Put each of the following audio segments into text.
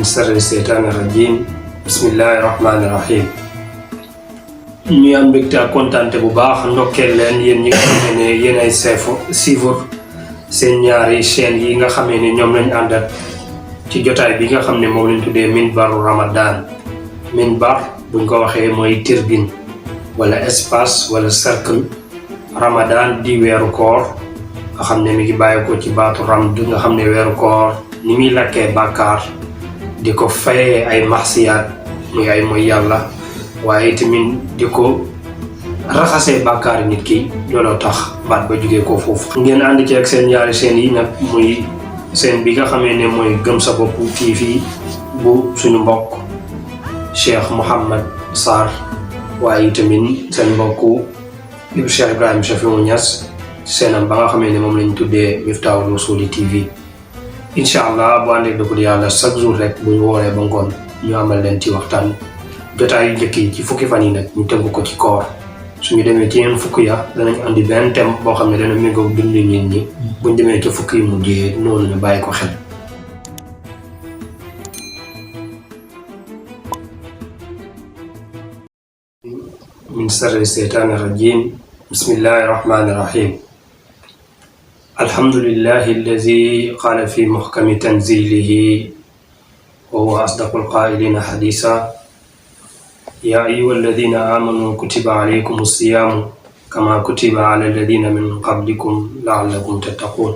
min sarri seytaani rajim bismillahi rahmaani rahim. ñu am mbégte ak kontaante bu baax ndokkeel leen yéen ñi nga xamee ne yéen ay suivre seen ñaari chaîne yi nga xamee ne ñoom lañ àndat ci jotaay bi nga xam ne moom lañ tuddee minbaru Ramadan. minbar buñ ko waxee mooy turbine wala espace wala cercle. Ramadan di weeru koor nga xam ne mi ngi bàyyi ko ci baatu ramd nga xam ne weeru koor ni muy lakkee bàkkaar di ko fayee ay maxsiyaat muy ay mooy yàlla waaye tamit di ko raxasee bàkkaar nit ki looloo tax baat ba jógee ko foofu. ngeen ànd ci ak seen ñaari seen yi nag muy seen bi nga xamee ne mooy Gëm Sa Bopp TV bu suñu mbokk Cheikh Mouhamed Sarr waaye tamit seen mbokku Cheikh Ibrahima Chafiou Niass seenam ba nga xamee ne moom lañ tuddee Miftahul Wusuli TV. incha allah bu àndee dëgg yàlla chaque jour rek bu ñu wooree ba ngoon ñu amal leen ci waxtaan jotaay yu njëkk yi ci fukki fan yi nag ñu tënk ko ci koor suñu demee ci yeneen fukki ya danañ andi benn thème boo xam ne dana méngoo dundu nit ñi buñ demee ci fukki yi mujjee noonu ñu bàyyi ko xel. min sarri seytaani rajim bismillahi rahmaani rahim. alhamdulillahi alladi qaala fi muhkami tanzilihi wa huwa asdaqul qaa'ilina hadiisa yaa ayyuha alladina amanu kutiba alaykum as-siyaamu kama kutiba ala alladina min qablikum la'allakum tattaquun.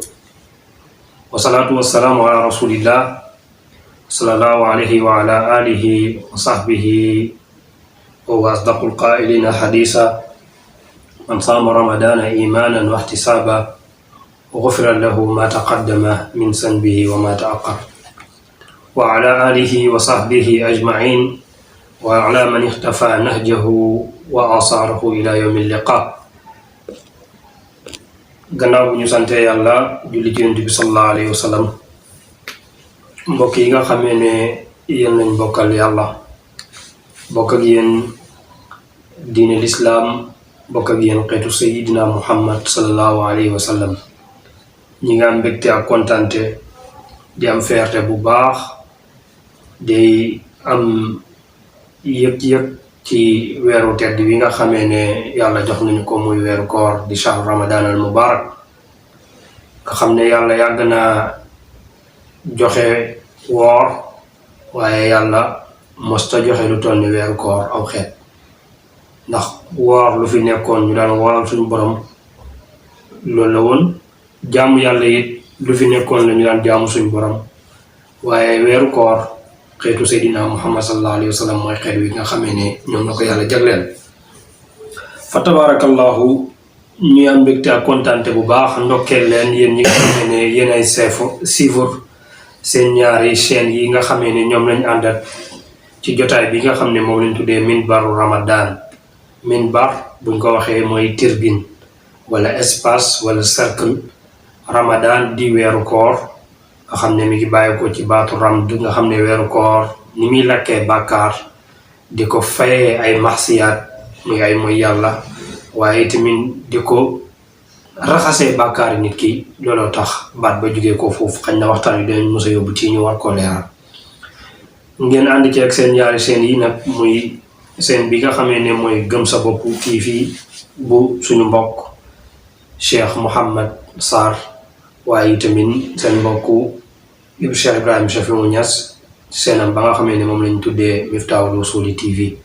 wa salaatu wa salaamu ala rasulillah sallallahu alayhi wa ala alihi wa sahbihi wa huwa asdaqul qaa'ilina hadiisa man saama ramadaana iimaanan wa ihtisaaban غفر له ما تقدم من ذنبه وما تأخر وعلى آله وصحبه أجمعين وعلى من اختفى نهجه وآثاره إلى يوم اللقاء. gannaaw bu ñu sante yàlla julli ci Yonent bi sallallahu alayhi wa sallam mbokk yi nga xamee ne yéen lañ bokkal yàlla bokk ak yéen diine lislaam bokk ak yéen xeetu sayidina Muhammad sallallahu alayhi wa sallam. ñi nga am mbégte ak kontante di am fierté bu baax di am yëg-yëg ci weeru tedd bi nga xamee ne yàlla jox nañu ko muy weeru koor di shahru ramadan al mubarak nga xam ne yàlla yàgg na joxe woor waaye yàlla mosta joxe lu toll ni weeru koor aw xeet ndax woor lu fi nekkoon ñu daan wooral suñu borom loolu la woon jaamu yàlla it lu fi nekkoon la ñu daan jaamu suñu borom waaye weeru koor xeetu seydina muhammad sallallahu alayhi wa sallam mooy xeet wi nga xamee ne ñoom na ko yàlla jagleel. fa tabarakallahu ñu am mbégte ak kontaante bu baax ndokkeel leen yéen ñi nga xamee ne yéen ay suivre seen ñaari chaîne yi nga xamee ne ñoom lañ àndat ci jotaay bi nga xam ne moom lañ tuddee minbaru Ramadan. minbar buñ ko waxee mooy turbine wala espace wala cercle. Ramadan di weeru koor nga xam ne mi ngi bàyyi ko ci baatu ramd nga xam ne weeru koor ni muy lakkee bàkkaar di ko fayee ay maxsiyaat muy ay mooy yàlla waaye tamit di ko raxasee bàkkaar nit ki looloo tax baat ba jógee ko foofu xañ na waxtaan wi dinañ mos a yóbbu ci ñu war koo leeral. ngeen ànd ci ak seen ñaari seen yi nag muy seen bi nga xamee ne mooy Gëm Sa Bopp TV bu suñu mbokk Cheikh Mouhamed Sarr waaye tamit seen mbokku Cheikh Ibrahima Chafiou Niass seenam ba nga xamee ne moom lañ tuddee Miftahul Wusuli TV.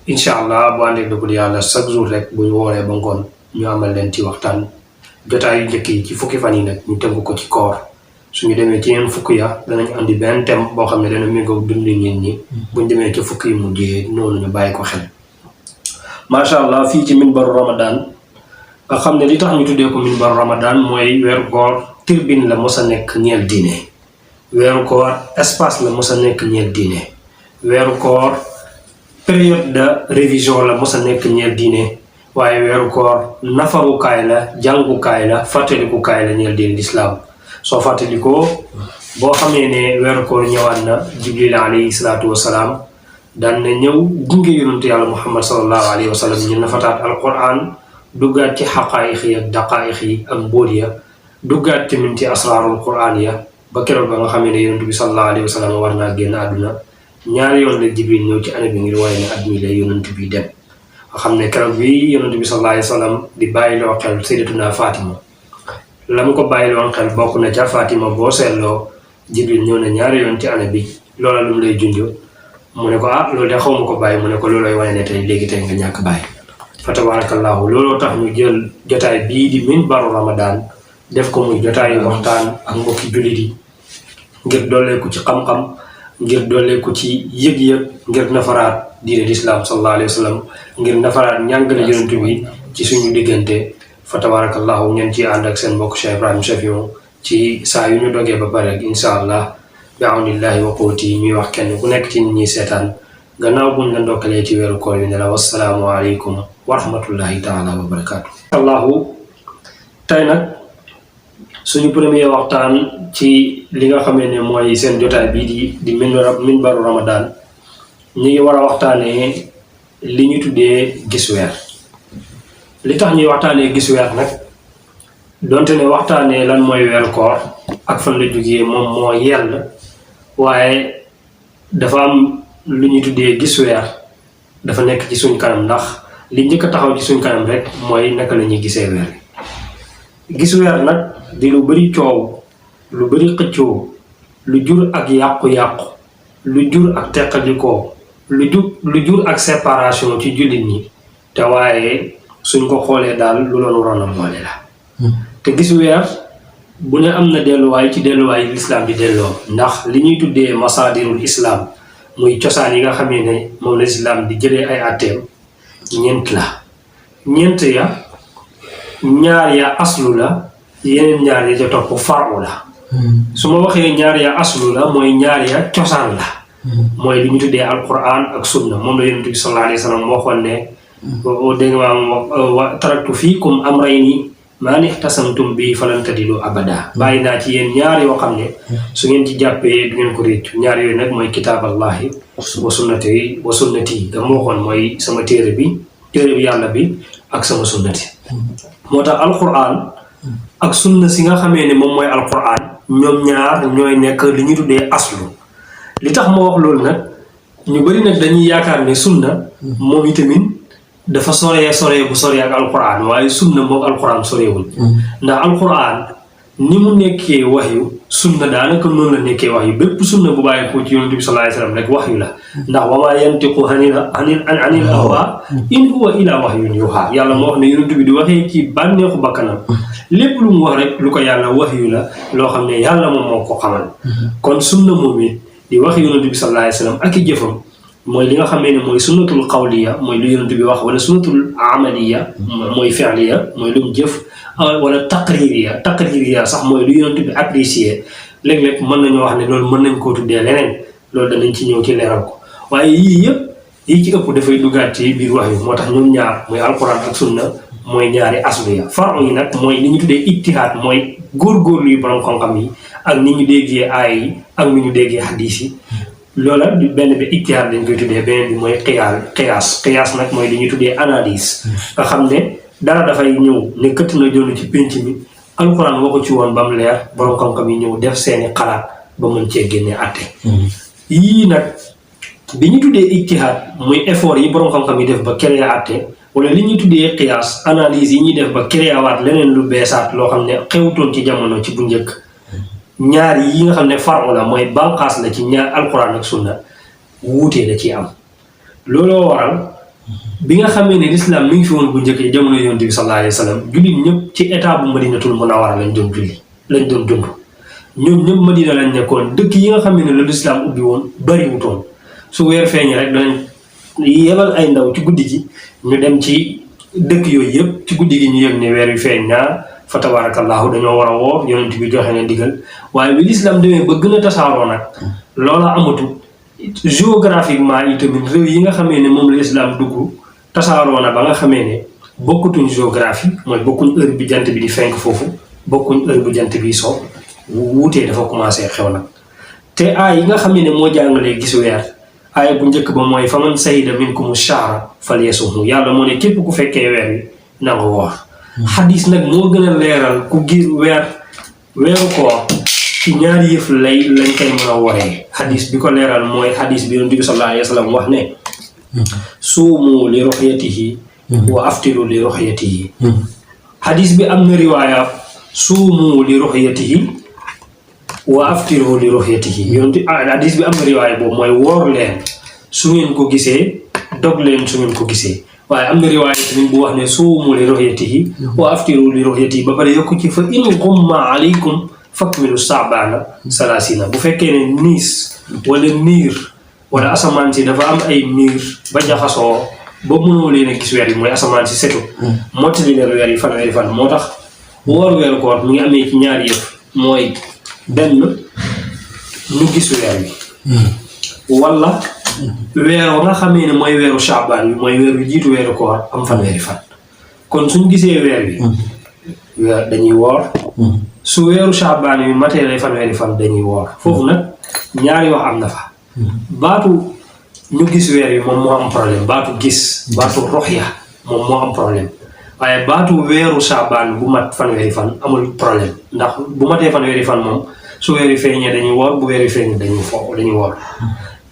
incha allah bu àndee dëgg yàlla chaque jour rek bu ñu wooree ba ngoon ñu amal leen ci waxtaan jotaay yu njëkk yi ci fukki fan yi nag ñu tënk ko ci koor suñu demee ci yeneen fukki ya danañ andi benn thème boo xam ne dana méngoo dundu nit ñi buñ demee ci fukki yi mujjee noonu ñu bàyyi ko xel. macha allah fii ci minbaru Ramadan nga xam ne li tax ñu tuddee ko minbaru Ramadan mooy weeru koor turbine la mos a nekk ñeel diine weeru koor espace la mos a nekk ñeel diine weeru koor période de révision la mos a nekk ñeel diine waaye weeru koor nafarukaay la jàngukaay la fàttalikukaay la ñeel diine lislaam. soo fàttalikoo boo xamee ne weeru koor ñëwaat na Jibril alayhi salaatu wa salaam daan na ñëw gunge yonentu yàlla Muhammad sallallahu alayhi wa sallam ñu nafataat alquran duggaat ci xaqaayiq yi ak daqaayiq yi ak mbóot ya duggaat tamit ci asraarul quraan ya ba keroog ba nga xamee ne yonent bi sallallahu alayhi wa sallam war naa génn àdduna ñaari yoon la Jibril ñëw ci année bi ngir waaye ne at mi la yonent bi dem nga xam ne keroog bi yonent bi sallallahu alayhi wa sallam di bàyyiloo xel sayyidatuna Fatima la mu ko bàyyiloon xel bokk na ca Fatima boo seetloo Jibril ñëw na ñaari yoon ci année bi loola lu mu lay junj mu ne ko loolu de xaw ma ko bàyyi mu ne ko loolooy wane ne tey léegi tey nga ñàkk bàyyi fa tabarakallahu looloo tax ñu jël jotaay bii di minbaru Ramadan def ko muy jotaayu waxtaan ak mbokki jullit yi ngir dooleeku ci xam-xam ngir dooleeku ci yëg-yëg ngir nafaraat diine lislaam sallallahu alayhi wa sallam ngir nafaraat njàngale yonent bi ci suñu diggante fa tabarakallahu ngeen ci ànd ak seen mbokk Cheikh Ibrahim Chafiou ci saa yu ñu dogee ba pare insha allah bi awnillahi wa quwwati ñuy wax kenn ku nekk ci nit ñi seetaan gannaaw buñ la ndokkalee ci weeru koor yi ne la wassalaamu aleykum wa rahmatullahi taala wa barakaatu. allahu tey nag suñu premier waxtaan ci li nga xamee ne mooy seen jotaay bii di minbaru Ramadan ñu ngi war a waxtaanee li ñu tuddee gis weer. li tax ñuy waxtaanee gis weer nag donte ne waxtaanee lan mooy weeru koor ak fan la jógee moom moo yell waaye dafa am lu ñuy tuddee gis weer dafa nekk ci suñ kanam ndax li njëkk a taxaw ci suñ kanam rek mooy naka la ñuy gisee weer gis weer nag di lu bari coow lu bari xëccoo lu jur ak yàqu-yàqu lu jur ak teqalikoo lu jur ak séparation ci jullit ñi te waaye suñ ko xoolee daal lu loolu waroon a boole la te gis weer bu ne am na delluwaay ci delluwaay lislaam di delloo ndax li ñuy tuddee masaadirul islam muy cosaan yi nga xamee ne moom la islam di jëlee ay atteem ñeent la ñeent ya ñaar ya aslu la yeneen ñaar ya ca topp faru la su ma waxee ñaar ya aslu la mooy ñaar ya cosaan la mooy li ñu tuddee alquran ak sunna moom la yonent bi sallallahu alayhi wa sallam waxoon ne dégg nga wa taraktu fiikum amrayni maa nihtasamtum bi falan tadilu abada bàyyi naa ci yéen ñaar yoo xam ne su ngeen ci jàppee du ngeen ko réccu ñaar yooyu nag mooy kitaaballahi wa sunnati da moo waxoon mooy sama téere bi yàlla bi ak sama sunnati moo tax alquran ak sunna si nga xamee ne moom mooy alquran ñoom ñaar ñooy nekk li ñu tuddee aslu li tax ma wax loolu nag ñu bari nag dañuy yaakaar ne sunna moom itamit dafa soree bu soree ak alquran waaye sunna moom alquran soreewul ndax alquran ni mu nekkee waxyu sunna daanaka noonu la nekkee waxyu bépp sunna bu bàyyi ko ci yonent bi sallallahu alayhi wasallam rek waxyu la ndax wa maa yantiqu anil hawa in huwa illa wahyun yuha yàlla moo wax ne yonent bi di waxee ci bànneexu bakkanam lépp lu mu wax rek lu ko yàlla waxyu la loo xam ne yàlla moom moo ko xamal kon sunna moom it di wax yonent bi sallallahu alayhi wasallam ak i jëfam mooy li nga xamee ne mooy sunnatul qawliya mooy lu yonent bi wax wala sunnatul amaliya mooy fi'liya mooy lu mu jëf wala taqririya sax mooy lu yonent bi apprécié léeg-léeg mën nañoo wax ne loolu mën nañ koo tuddee leneen loolu danañ ci ñëw ci leeral ko waaye yii yëpp yi ci ëpp dafay duggaat ci biir wax yi moo tax ñoom ñaar mooy alquran ak sunna mooy ñaari aslu ya faru yi nag mooy li ñu tuddee ijtihaad mooy góorgóorlu yu borom xam-xam yi ak ni ñu déggee aay yi ak ni ñu déggee hadis yi loola benn bi ijtihaad lañ koy tuddee beneen bi mooy qiyaas nag mooy li ñuy tuddee analyse nga xam ne dara dafay ñëw ne këtt na jonn ci pénc mi alxuraan waxu ci woon ba mu leer borom xam-xam yi ñëw def seeni xalaat ba mën cee génnee àtte yii nag bi ñu tuddee ijtihaad muy effort yi borom xam-xam yi def ba créer àtte wala li ñuy tuddee qiyaas analyse yi ñuy def ba créer waat leneen lu beesaat loo xam ne xewutoon ci jamono ci bu njëkk ñaar yi nga xam ne faru la mooy banqaas la ci ñaar alquran ak sunna wuutee da ciy am looloo waral bi nga xamee ne l'islam mi ngi fi woon bu njëkk jamono yonent bi sallallahu alayhi wa sallam jullit ñëpp ci état bu madinatul munawwara lañ doon dund ñoom ñëpp madina lañ nekkoon dëkk yi nga xamee ne la l'islam ubbi woon bariwutoon su weer feeñ rek danañ yebal ay ndaw ci guddi gi ñu dem ci dëkk yooyu yëpp ci guddi gi ñu yëg ne weer wi feeñ naa fa tabarakallahu dañoo war a woor yonent bi joxe ne ndigal waaye bi l'islam demee ba gën a tasaaroo nag loola amatu géographiquement itamit réew yi nga xamee ne moom la l'islam dugg tasaaroo na ba nga xamee ne bokkutuñ géographie mooy bokkuñ heure bi jant bi di fenk foofu bokkuñ heure bu jant bi soo wuutee dafa commencé xew nag te aay yi nga xamee ne moo jàngalee gis weer aaya bu njëkk ba mooy faman sayida minkumu shahra falyasumhu yàlla moo ne képp ku fekkee weer wi na nga woor xadis nag moo gën a leeral ku gis weeru koor ci ñaari yëf lañ koy mën a waree xadis bi ko leeral mooy xadis bi yonent bi sallallahu alayhi wa sallam wax ne suumu li ruxyatihi wa aftiru li ruxyatihi xadis bi am na riwaaya suumu li ruxyatihi wa aftiru li ruxyatihi xadis bi am na riwaaya boobu mooy woor leen su ngeen ko gisee dog leen su ngeen ko gisee waaye am na riwaaya tamit bu wax ne suumu li ruxyatihi wa aftiru li ruxyatihi ba pare yokku ci fa in gumma alaykum fakmilu saabaana salaasina bu fekkee ne niis wala niir wala asamaan si dafa am ay niir ba jaxasoo ba mënoo leen a gis weer yi mooy asamaan si setu mottali leen weer yi fanweeri fan moo tax woor weeru koor mu ngi amee ci ñaari yëf mooy benn ñu gis weer wi wala weer wa nga xamee ne mooy weeru saabaan bi mooy weer wi jiitu weeru koor am fanweeri fan kon suñ gisee weer wi dañuy woor su weeru saabaan bi matee lay fanweeri fan dañuy woor foofu nag ñaari wax am na fa baatu ñu gis weer wi moom moo am problème baatu gis baatu roxya moom moo am problème waaye baatu weeru saabaan bu mat fanweeri fan amul problème ndax bu matee fanweeri fan moom su weer wi feeñee dañuy woor bu weer wi feeñee dañuy woor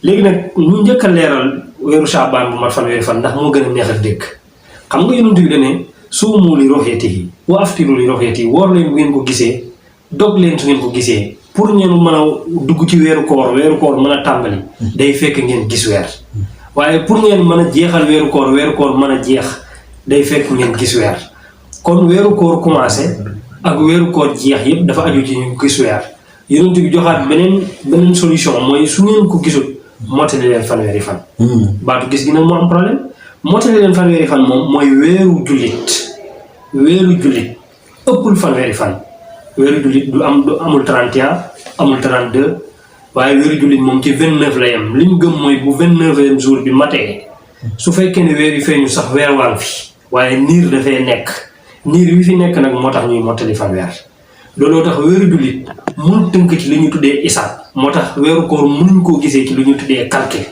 léegi nag ñu njëkk a leeral weeru saabaan bu mat fanweeri fan ndax moo gën a neex a dégg xam nga yonent bi dane suumu li ruxyatihi wa aftiru li ruxyatihi woor leen bu ngeen ko gisee dog leen su ngeen ko gisee pour ngeen mën a dugg ci weeru koor mën a tàmbali day fekk ngeen gis weer waaye pour ngeen mën a jeexal weeru koor mën a jeex day fekk ngeen gis weer kon weeru koor commencé ak weeru koor jeex yépp dafa aju ci ñu gis weer yonent bi joxaat beneen solution mooy su ngeen ko gisul mottali leen fanweeri fan baatu gis gi nag moo am problème mottali leen fanweeri fan moom mooy weeru jullit ëppul fanweeri fan weeru jullit du amul 31 amul 32 waaye weeru jullit moom ci 29 la yem li ñu gëm mooy bu 29e jour bi matee su fekkee ne weer yi feeñu sax weer waan fi waaye niir dafay nekk niir wi fi nekk nag moo tax ñuy mottali fanweer looloo tax weeru jullit mun tënk ci li ñu tuddee isaab moo tax weeru koor mënuñ koo gisee ci li ñu tuddee calcul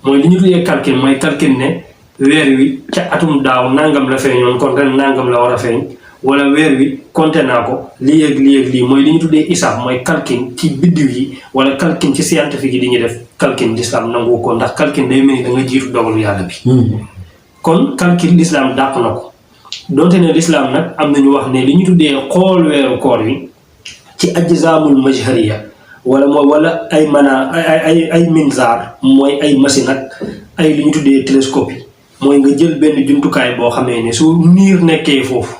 mooy li ñu tuddee calcul mooy calcul ne weer wi ca atum daaw nangam la feeñoon kon ren nangam la war a feeñ wala weer wi compté naa ko lii ak lii mooy li ñu tuddee isaab mooy calcul ci biddiw yi wala calcul ci scientifique yi di ñu def calcul l'islam nangu ko ndax calcul day mel ni da nga jiitu dogalu yàlla bi kon calcul l'islam dàq na ko donte ne l'islam nag am nañu wax ne li ñu tuddee xool weeru koor wi ci ajzaamul majhariya wala ay minzaar mooy ay machine ak ay li ñu tuddee télescope yi mooy nga jël benn jumtukaay boo xamee ne su niir nekkee foofu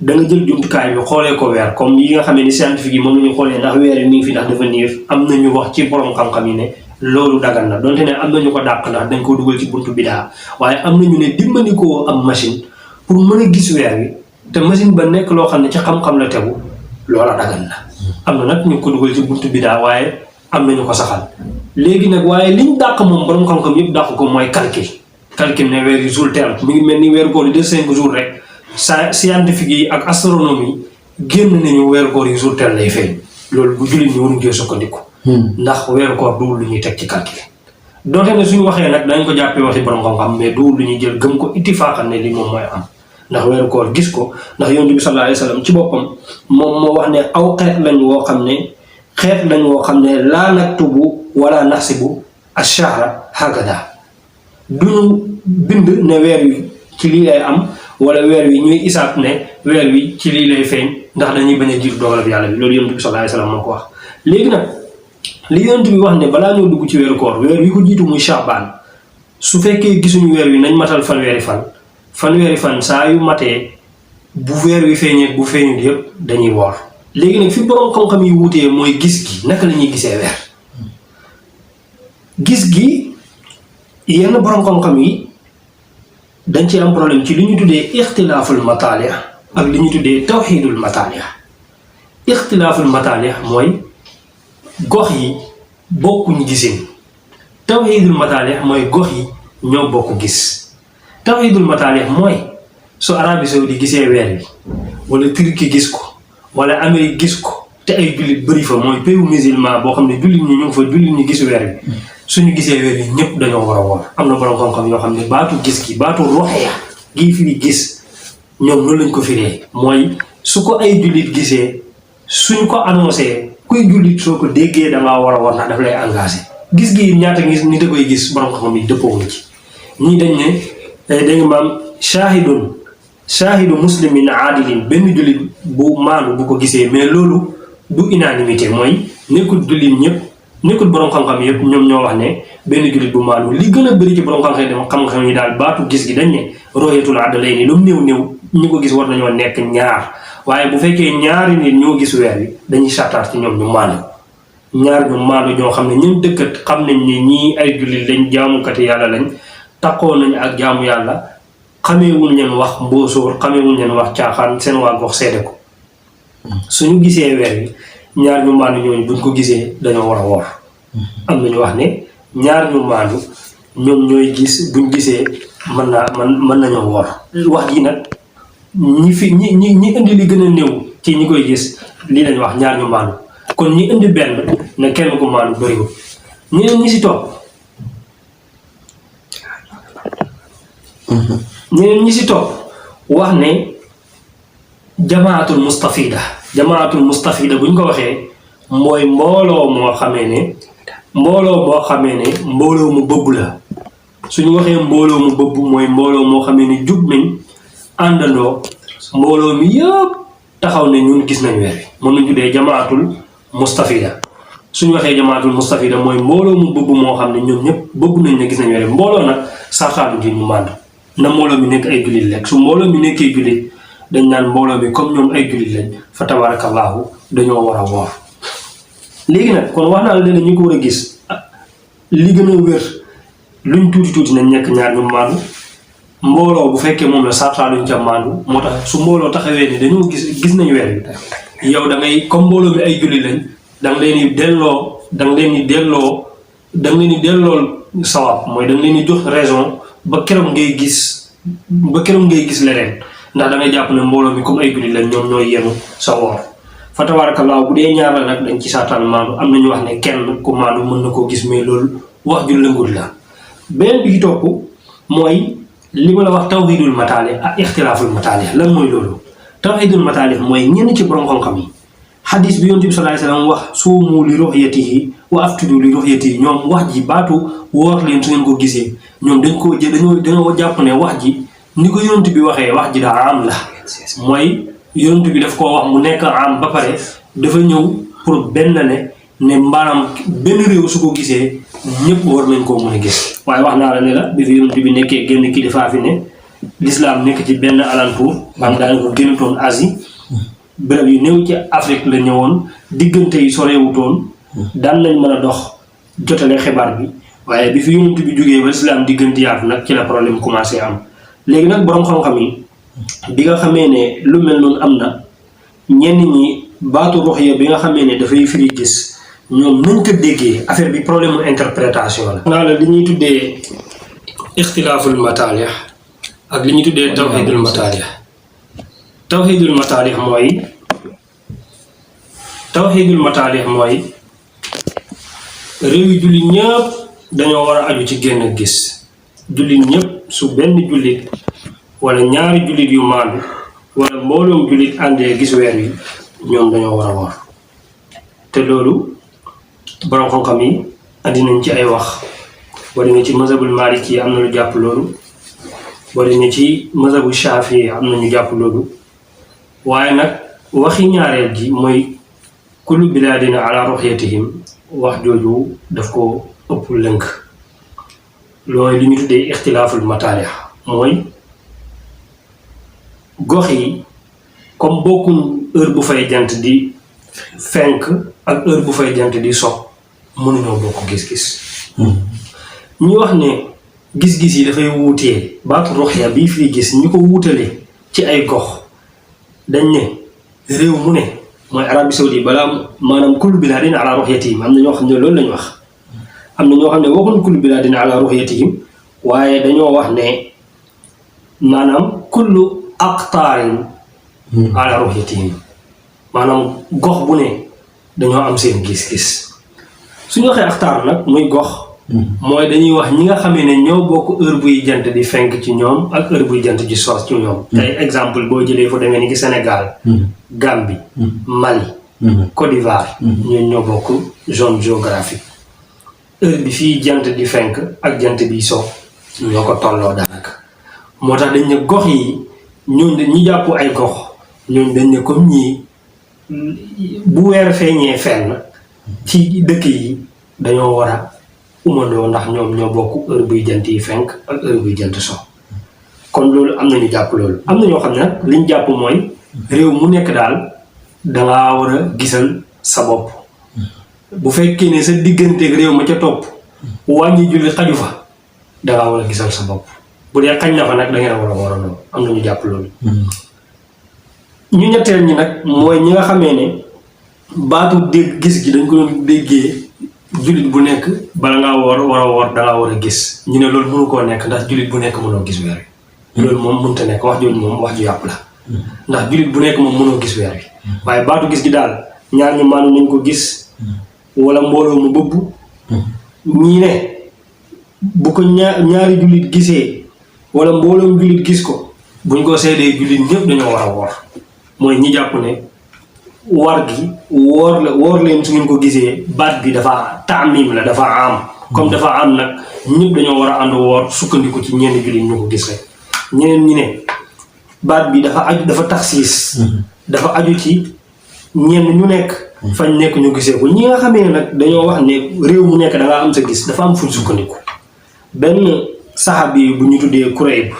da nga jël jumtukaay bi xoolee ko weer comme yi nga xamee ni scientifique yi moom la ñu xoolee ndax weer yi mi ngi fi ndax dafa niir am nañu wax ci borom xam-xam yi ne loolu dagan na donte ne am nañu ko dàq ndax dañ ko dugal ci buntu bidaa waaye am nañu ne dimbandikoo am machine pour mën a gis weer wi te machine ba nekk loo xam ne ci xam-xam la tegu loola dagan na am na nag ñu ko dugal ci buntu bidaa waaye am nañu ko saxal léegi nag waaye liñ dàq moom borom xam-xam yëpp dàq ko mooy calcul ne weer yi jour tel mi ngi mel ni weeru koor yi de 5 jours rek scientifique yi ak astronomie génn nañu weeru koor yi jour tel lay feeñ loolu bu jullit ñi waruñ cee sukkandiku ndax weeru koor duwul lu ñuy teg ci calcul donte ne suñu waxee nag dañ ko jàppee waxi borom xam-xam mais duwul lu ñuy jël gëm ko ittifaaxan ne li moom mooy am ndax weeru koor gis ko ndax yonent bi sallallahu alayhi wa sallam ci boppam moom moo wax ne aw xeet lañ woo xam ne laa naktubu wala naxsibu ash-shahra hakada duñu bind ne weer wi ci lii lay am wala weer wi ñuy isaab ne weer wi ci lii lay feeñ ndax dañuy bañ a jiitu dogalab yàlla bi loolu yonent bi sallallahu alayhi wa sallam moo ko wax léegi nag li yonent bi wax ne balaa ñoo dugg ci weeru koor weer wi ko jiitu muy Shaabaan su fekkee gisuñu weer wi nañ matal fanweeri fan saa yu matee bu weer wi feeñee bu feeñul yëpp dañuy woor léegi nag fi borom xam-xam yi wutee mooy gis gi naka la ñuy gisee weer gis gi yenn borom xam-xam yi dañ ci am problème ci li ñu tuddee ixtilaaful mataalix ak li ñu tuddee tawxiidul mataalix ixtilaaful mataalix mooy gox yi bokkuñ gisin tawxiidul mataalix mooy gox yi ñoo bokk gis tawxiidul mataalix mooy su Arabie Saoudite gisee weer bi wala Turquie gis ko wala Amérique gis ko te ay jullit bëri fa mooy pays musulman boo xam ne jullit ñi ñu ngi fa jullit ñi gis weer bi suñu gisee weer yi ñëpp dañoo war a woor am na borom xam-xam yoo xam ne baatu gis gi baatu roxeya gii firi gis ñoom noonu lañ ko firee mooy su ko ay jullit gisee suñ ko annoncé kuy jullit soo ko déggee da ngaa war a war ndax daf lay engagé gis gi ñaata nit a koy gis borom xam-xam yi dëppoo ci ñii dañ ne da nga maam shaahidu muslimin aadilin benn jullit bu maandu bu ko gisee mais loolu du unanimité mooy nekkul jullit ñëpp nekkul borom xam-xam yëpp ñoom ñoo wax ne benn jullit bu maandu li gën a bëri ci borom xam-xam yi daal baatu gis gi dañ ne royatul adlayni lu mu néew ñi ko gis war nañoo nekk ñaar waaye bu fekkee ñaari nit ñoo gis weer wi dañuy sartaat ci ñoom ñu maandu ñaar ñu maandu ñoo xam ne ñun dëkkat xam nañ ne ñii ay jullit lañ jaamukati yàlla lañ takkoo nañ ak jaamu yàlla xameewuñ leen wax mbóosóor xameewuñ leen wax caaxaan seen waa gox seede ko suñu gisee weer wi ñaar ñu maandu ñooñu buñ ko gisee dañoo war a woor am nañu wax ne ñaar ñu maandu ñoom ñooy gis buñ gisee mën nañoo woor wax ji nag ñi indi li gën a néew ci ñi koy gis lii lañ wax ñaar ñu maandu kon ñi indi benn ne kenn ku maandu bëriwul ñeneen ñi si topp wax ne jamaatul mustafida buñ ko waxee mooy mbooloo moo xamee ne mbooloo mu bëbb la suñu waxee mbooloo mu bëbb mooy mbooloo moo xamee ne jub nañ àndandoo mbooloo mi yëpp taxaw ne ñun gis nañ weer wi moom lañ tuddee jamaatul mustafida suñu waxee jamaatul mustafida mooy mbooloo mu bëbb moo xam ne ñoom ñëpp bëgg nañ ne gis nañ weer wi mbooloo nag sartaatu gi ñu mànd na mbooloo mi nekk ay jullit lekk su mbooloo mi nekkee jullit dañ naan mbooloo mi comme ñoom ay jullit lañ fa tabaarakallaahu dañoo war a woor léegi nag kon wax naa la léeg-léeg ñu ko war a gis li gën a wér luñ tuuti nañ nekk ñaar ñu maandu mbooloo bu fekkee moom la sartaaluñ ca maandu moo tax su mbooloo taxawee ni dañoo gis nañ weer bi yow da ngay comme mbooloo mi ay jullit lañ da nga leen di delloo sawab mooy da nga leen di jox raison ba keroog ngay gis leneen ndax da ngay jàpp ne mbooloo mi comme ay jullit lañ ñoom ñooy yenu sa woor fa tabaarakallaahu bu dee ñaar la nag dañ ci sartaan maandu am nañu wax ne kenn ku maandu mën na koo gis mais loolu wax ju lëngul la beneen bi ci topp mooy li ma la wax tawhidul mataalih ak ixtilaaful mataalih lan mooy loolu tawhidul mataalih mooy ñenn ci borom xam-xam yi xadis bi yonent bi sallallaahu alayhi wa sallam wax suumu li ru'yatihi wa aftiru li ru'yatihi ñoom wax ji baatu woor leen su ngeen ko gisee ñoom dañoo jàpp ne wax ji ni ko yonent bi waxee wax ji daa am la mooy yonent bi daf koo wax mu nekk am ba pare dafa ñëw pour benn ne maanaam benn réew su ko gisee ñëpp war nañ koo mën a gis waaye wax naa la ne la bi fi yonent bi nekkee génn kilifaa fi ne l'islam nekk ci benn alentour maanaam daanaka ko génnatoon Asie béréb yu néew ci Afrique la ñëwoon diggante yi sorewutoon daan nañ mën a dox jotale xibaar bi waaye bi fi yonent bi jógee ba l'islam diggante yaatu nag ci la problème commencé am léegi nag boroom xam-xam yi bi nga xamee ne lu mel noonu am na ñenn ñi baatu ruxya bi nga xamee ne dafay firi gis ñoom nañ ko déggee affaire bi problème mu interprétation la. naa la li ñuy tuddee ixtilaaful mataalih ak li ñuy tuddee tawhidul mataalih mooy réew yi jullit ñëpp dañoo war a aju ci génn gis jullit ñëpp su benn jullit wala ñaari jullit yu maandu wala mbooloom jullit àndee gis weer wi ñoom dañoo war a woor te loolu borom xam-xam yi andi nañ ci ay wax boo demee ci mazhabul maliki yi am na lu jàpp loolu boo demee ci mazhabul shafi yi am na ñu jàpp loolu waaye nag waxi ñaareel ji mooy kullu bilaadina ala ruxyatihim wax jooju daf ko ëpp lënk loolu li ñu tuddee ixtilaaful mataalih mooy gox yi comme bokkuñ heure bu fay jant di fenk ak heure bu fay jant di sox mënuñoo bokk gis-gis ñu wax ne gis-gis yi dafay wuutee baatu ruxya bii fii gis ñu ko wuutale ci ay gox dañ ne réew mu ne mooy Arabie Saoudite balaa maanaam kullu bilaadin ala ruxyatihim am na ñoo xam ne loolu lañ wax am na ñoo xam ne waxuñ kullu bilaadin ala ruxyatihim waaye dañoo wax ne maanaam kullu aqtaarin ala ruxyatihim maanaam gox bu ne dañoo am seen gis-gis suñu waxee aqtaar nag muy gox mooy dañuy wax ñi nga xamee ne ñoo bokk heure buy jant di fenk ci ñoom ak heure buy jant di soos ci ñoom tey exemple boo jëlee fu demee ni ki Sénégal Gambie Mali Côte d'Ivoire. ñun ñoo bokk zone géographique. heure bi fii jant di fenk ak jant bi so ñoo ko tolloo daanaka moo tax dañ ne gox yi ñooñu ñi jàpp ay gox ñooñu dañ ne comme ñii bu weer feeñee fenn ci dëkk yi dañoo war a umandoo ndax ñoom ñoo bokk heure buy jant yi fenk ak heure buy jant so kon loolu am na ñu jàpp loolu am na ñoo xam ne nag liñ jàpp mooy réew mu nekk daal dangaa war a gisal sa bopp bu fekkee ne sa digganteeg réew ma ca topp wàññi julli xaju fa dangaa war a gisal sa bopp bu dee xañ na fa nag da ngeen a war a warandoo am na ñu jàpp loolu ñu ñetteel ñi nag mooy ñi nga xamee ne baatu dégg gis gi dañ ko doon déggee jullit bu nekk bala ngaa war dangaa war a gis ñu ne loolu mënu koo nekk ndax jullit bu nekk mënoo gis weer wi loolu moom mënta nekk wax jooju moom wax ju yàpp la ndax jullit bu nekk moom mënoo gis weer wi waaye baatu gis gi daal ñaar ñu maanu nañ ko gis wala mbooloo mu bëbb ñii ne bu ko ñaari jullit gisee wala mbooloom jullit gis ko buñ ko seedee jullit ñëpp dañoo war a woor mooy ñi jàpp ne war gi woor leen su ngeen ko gisee baat bi dafa taamim la dafa am comme dafa am nag ñëpp dañoo war a ànd woor sukkandiku ci ñenn jullit ñu ko gis rek ñeneen ñi ne baat bi dafa aju dafa taxsiis dafa aju ci ñenn ñu nekk fañ nekk ñu gisee ko ñi nga xamee ne nag dañoo wax ne réew mu nekk da ngaa am sa gis dafa am fuñ sukkandiku benn saxaabi bu ñu tuddee Kurayb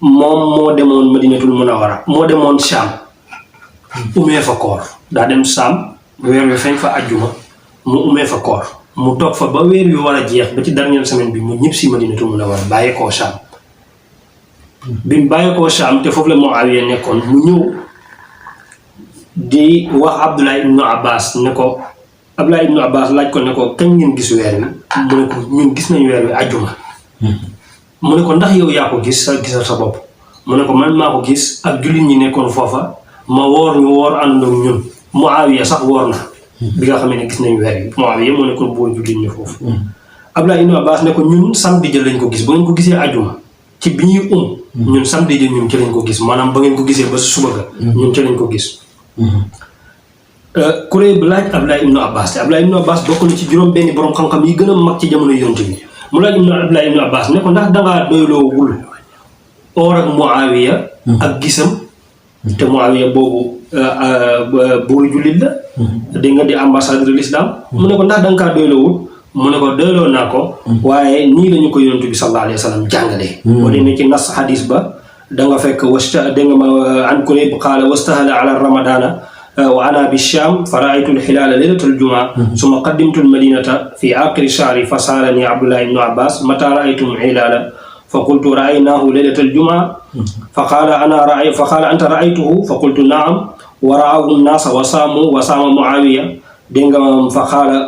moom moo demoon Madinatul Munawwara moo demoon Sham umee fa koor daa dem Sham weer wi feeñ fa ajjuma mu umee fa koor mu toog fa ba weer wi war a jeex ba ci dernière semaine bi mu ñëpp si Madinatul Munawwara bàyyi koo Sham bi mu bàyyi koo Sham te foofu la Muawiya nekkoon mu ñëw di wax Abdullah ibnu Abbas ne ko Abdullah ibnu Abbas laaj ko ne ko kañ ngeen gis weer wi mu ne ko ñun gis nañ weer wi ajjuma mu ne ko ndax yow yaa ko gis sa gisal sa bopp mu ne ko man maa ko gis ak jullit ñi nekkoon foofa ma woor ñu woor àndoon ñun Muawiya sax woor na bi nga xam ne gis nañ weer wi Muawiya moo nekkoon boo jullit ñi foofu Abdullah ibnu Abbas ne ko ñun samedi ja lañ ko gis ba ngeen ko gisee ajjuma ci bi ñuy ñun samedi ja ñun ci lañ ko gis maanaam ba ngeen ko gisee ba suba ga ñun ci lañ ko gis Kurayb laaj Abdullah ibnu Abbas te Abdullah ibnu Abbas bokk na ci juróom benni borom xam-xam yi gën a mag ci jamono yonent bi mu laaj Abdullah ibnu Abbas ne ko ndax dangaa doyloowul oor ak Muawiya ak gisam te Muawiya boobu buuru jullit la di nga di ambassadeur l'islam mu ne ko ndax danga kaa doyloowul mu ne ko doyloo naa ko waaye nii lañu ko yonent bi sallallahu alayhi wa sallam jàngalee boo demee ci nas hadis ba danga fekk danga ma an Kurayb qaala wastahala ala ramadana wa ana bi Sham fa raaytu al-hilaala laylatal jumaa summa qaddimtu al-madinata fi aaxiri shahri fa saalani Abdullah ibnu Abbas mata raaytum hilaala fa qultu raaynaahu laylatal jumaa fa qaala anta raaytuhu fa qultu naam wa raahu nnaasa wa saama Muawiya dégg nga fa qaala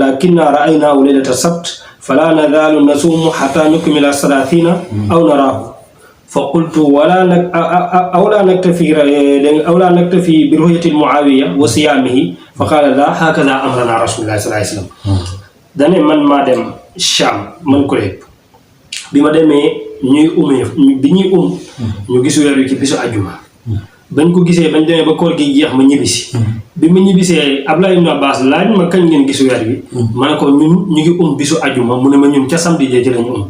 lakinna raaynaahu laylata sabt falaa nazaalu nasuumu xataa nukmila salaasiina aw naraahu fa qultu aw laa naktafi bi ru'yati Muawiya wa siyaamihi fa qaala laa haakaza amranaa rasuulullaahi sallallaahu alayhi wa sallam dane man maa dem Sham man Kurayb bi ma demee ñu gis weer wi ci bisu ajjuma bañ ko gisee bañ demee ba koor gi jeex ma ñibbisi bi ma ñibbisee Abdullah ibn Abbas laaj ma kañ ngeen gis weer wi ma ne ko ñun ñu ngi bisu ajjuma mu ne ma ñun ca samedi jee ci lañu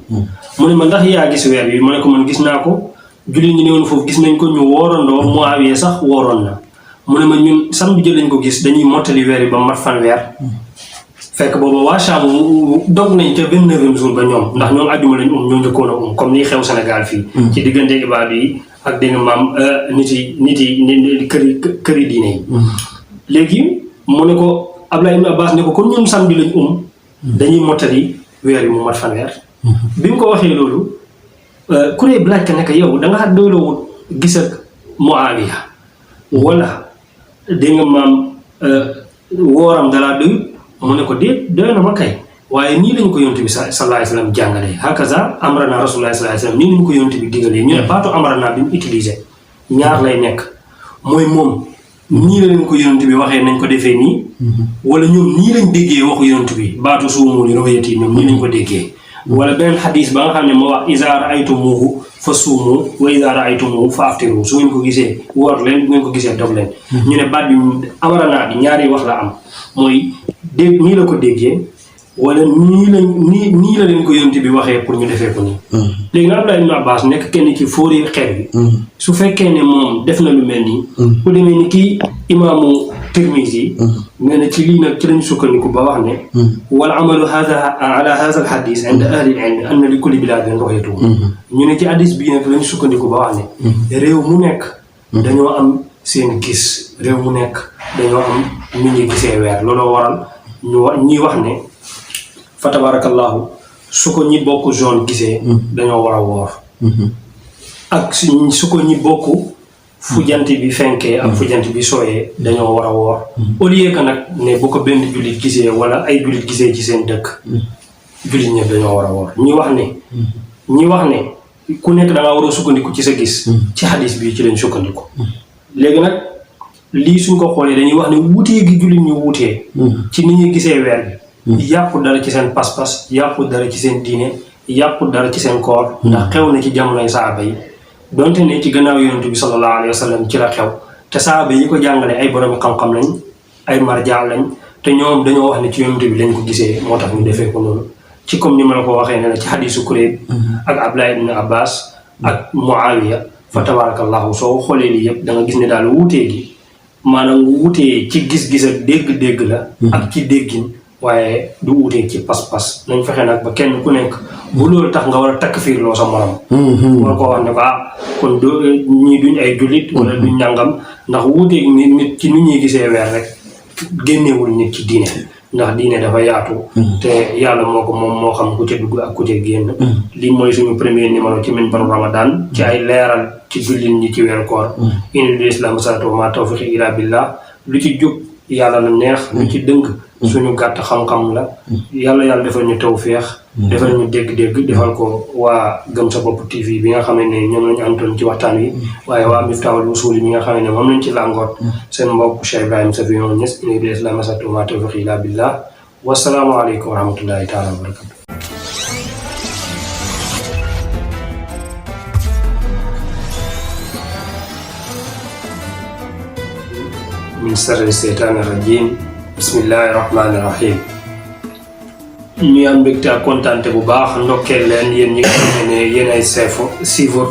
mu ne ma ndax yaa gis weer wi ma ne ko man gis naa ko jullit ñi newoon foofu gis nañ ko ñu woorandoo Muawiya sax wooroon na mu ne ma ñun samedi jee lañ ko gis dañuy mottali weer wi ba mat fanweer fekk booba waa Sham dog nañ ca 29e jour ba ñoom ndax ñoom ajjuma lañ ñoo njëkkoon a comme ni xew Sénégal fii ci diggante ibaadu yi ak dégg nga maam nit yi këri diine yi léegi mu ne ko Abdullah ibn Abbas ne ko kon ñun samedi lañ dañuy mottali weer yi mu mat fanweer bi mu ko waxee loolu Kurayb laaj ka ne ko yow da nga doyloo gis ak Muawiya wala dégg nga maam wooram dalaa doy mu ne ko déet doy na ma kay waaye nii lañu ko yonent bi sallallahu alayhi wa sallam jàngalee hakaza amrana rasulullah sallallahu alayhi wa sallam nii lañu ko yonent bi digalee ñu ne baatu amrana bi mu utilisé ñaar lay nekk mooy moom nii la leen ko yonent bi waxee nañ ko defee nii wala ñoom nii lañ déggee waxu yonent bi baatu suumu li ru'yati ñoom nii lañ ko déggee wala beneen xadis ba nga xam ne moo wax iza ra'aytumuhu fa suumu wa iza ra'aytumuhu fa aftiru su ngeen ko gisee woor leen bu ngeen ko gisee dog leen. ñu ne baat bi amarana bi ñaari wax la am mooy dégg nii la ko déggee wala nii la leen ko yonent bi waxee pour ñu defee ko nii. léegi nag Abdullah ibn Abbas nekk kenn ci fóori xeet bi. su fekkee ne moom def na lu mel nii. ku demee ni kii imaamu Tirmizi nee na ci lii nag ci lañu sukkandiku ba wax ne. wal amalu ala hadha al hadis inda ahli al ilm anna li kulli biladin ru'yatun. ñu ne ci hadis bii nag lañu sukkandiku ba wax ne. réew mu nekk. dañoo am seen gis réew mu nekk dañoo am nu ñuy gisee weer looloo waral ñuy wax ne. fa tabarakallahu su ko ñi bokk zone gisee dañoo war a woor ak su ko ñi bokk fu jant bi fenkee ak fu jant bi sooyee dañoo war a woor au lieu que nag ne bu ko benn jullit gisee wala ay jullit gisee ci seen dëkk jullit ñëpp dañoo war a woor ñi wax ne ku nekk da ngaa war a sukkandiku ci sa gis ci xadis bi ci lañ sukkandiku léegi nag lii suñ ko xoolee dañuy wax ne wutee gi jullit ñu wutee ci ni ñuy gisee weer bi yàqu dara ci seen pas-pas yàqu dara ci seen diine yàqu dara ci seen koor ndax xew na ci jamonoy saaba yi donte ne ci gannaaw yonent bi sallallahu alayhi wa sallam ci la xew te saaba yi ko jàngale ay borom xam-xam lañ ay marjaa lañ te ñoom dañoo wax ne ci yonent bi lañ ko gisee moo tax ñu defee ko noonu ci comme ni ma la ko waxee ne la ci xadiisu Kurayb ak Abdullah ibn Abbas ak Muawiya fa tabarakallahu soo xoolee lii yëpp da nga gis ne daal wuutee gi maanaam wuutee ci gis-gis ak dégg-dégg la ak ci déggin waaye du wuutee ci pas-pas nañ fexe nag ba kenn ku nekk bu loolu tax nga war a takk fiir loo sa morom war koo wax ne ko kon ñii duñ ay jullit wala duñ ñàngam ndax wuutee nit ci nu ñuy gisee weer rek génnewul nit ci diine ndax diine dafa yaatu te yàlla moo ko moom moo xam ku ca dugg ak ku ca génn lii mooy suñu premier numéro ci Minbaru Ramadan ci ay leeral ci jullit ñi ci weeru koor in uriidu al-islaaha mastata'tu wa maa tawfiiqii illaa billaah lu ci jub yàlla la neex lu ci dëng suñu gàtt xam-xam la yàlla defal ñu tawfeex defal ñu dégg-dégg defal ko waa Gëm sa bopp TV bi nga xam ne ñoom lañu àndoon ci waxtaan wi waaye waa Miftaahul Wusuul mi nga xam ne moom lañ ci làngoot seen mbokk Cheikh Ibrahima Safiou Niass in uriidu al-islaaha mastata'tu wa maa tawfiiqii illaa billaah wassalaamu aleykum wa rahmatullaahi taala wa barakaatuh. min sarri seytaani rajiim bismillahi rahmaani rahim. ñu am mbégte ak kontaante bu baax ndokkeel leen yéen ñi nga xam ne yéen ay suivre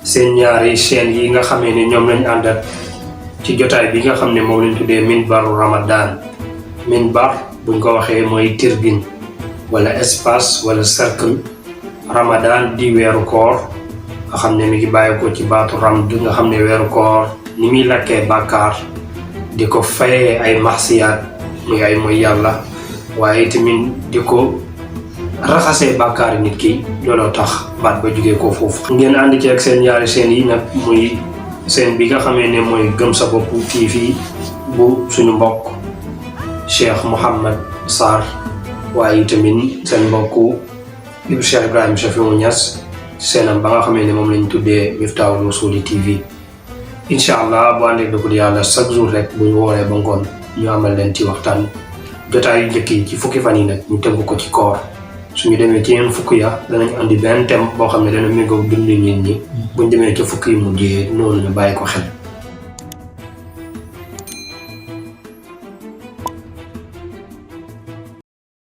seen ñaari chaîne yi nga xam ne ñoom lañ àndat ci jotaay bi nga xam ne moom lañ tuddee Minbaru Ramadan. minbar buñ ko waxee mooy turbine wala espace wala cercle. Ramadan di weeru koor nga xam ne mi ngi bàyyi ko ci baatu ramd nga xam ne weeru koor ni muy lakkee bàkkaar di ko fayee ay maxsiyaat muy ay mooy yàlla waaye tamit di ko raxasee bàkkaar nit ki looloo tax baat ba jógee ko foofu. ngeen ànd ci ak seen ñaari seen yi nag muy seen bi nga xamee ne mooy Gëm sa bopp TV bu suñu mbokk Cheikh Mouhamed Sarr waaye tamit seen mbokku Cheikh Ibrahima Safiou Niass seenam ba nga xamee ne moom lañ tuddee Miftaahul Wusuul TV. incha allah bu àndee dëgg yàlla chaque jour rek bu ñu wooree ba ngoon ñu amal leen ci waxtaan jotaay yu njëkk yi ci fukki fan yi nag ñu tënk ko ci koor suñu demee ci yeneen fukki ya danañ andi benn thème boo xam ne dana méngoo dund nit ñi buñ demee ca fukki yi mujjee noonu ñu bàyyi ko xel.